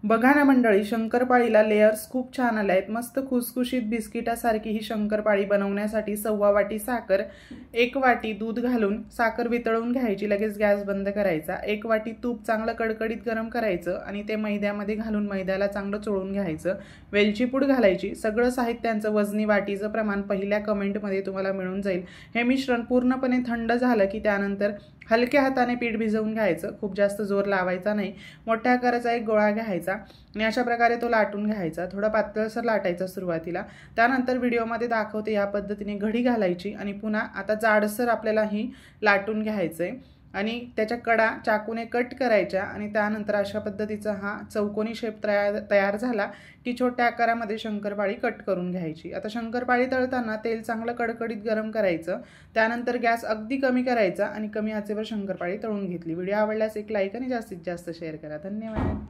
बघा ना मंडळी, शंकरपाळीला लेयर्स खूप छान आले आहेत। मस्त खुसखुशीत बिस्किटासारखी ही शंकरपाळी बनवण्यासाठी 1/4 वाटी साखर, 1 वाटी दूध घालून साखर वितळून घ्यायची, लगेच गॅस बंद करायचा। 1 वाटी तूप चांगलं कडकडीत गरम करायचं आणि ते मैद्यामध्ये घालून मैद्याला चांगलं चोळून घ्यायचं। वेलची पूड घालायची। सगळं साहित्यांचं वजनी वाटीचं प्रमाण पहिल्या कमेंटमध्ये तुम्हाला मिळून जाईल। हे मिश्रण पूर्णपणे थंड झालं की त्यानंतर हलक्या हाताने पीठ भिजवून घ्यायचं, खूप जास्त जोर लावायचा नाही। मोठ्या आकाराचा एक गोळा घ्यायचा आणि अशा प्रकारे तो लाटून घ्यायचा। थोडा पातळसर लाटायचा सुरुवातीला, त्यानंतर व्हिडिओमध्ये दाखवते या पद्धतीने घडी घालायची आणि पुन्हा आता जाडसर आपल्याला ही लाटून घ्यायचंय आणि त्याच्या कडा चाकूने कट करायच्या आणि त्यानंतर अशा पद्धतीचा हा चौकोनी शेप तयार झाला की छोट्या आकारामध्ये शंकरपाळी कट करून घ्यायची। आता शंकरपाळी तळताना तेल चांगलं कडकडीत गरम करायचं, त्यानंतर गॅस अगदी कमी करायचा आणि कमी आचेवर शंकरपाळी तळून घेतली। व्हिडिओ आवडल्यास एक लाईक आणि जास्तीत जास्त शेअर करा। धन्यवाद।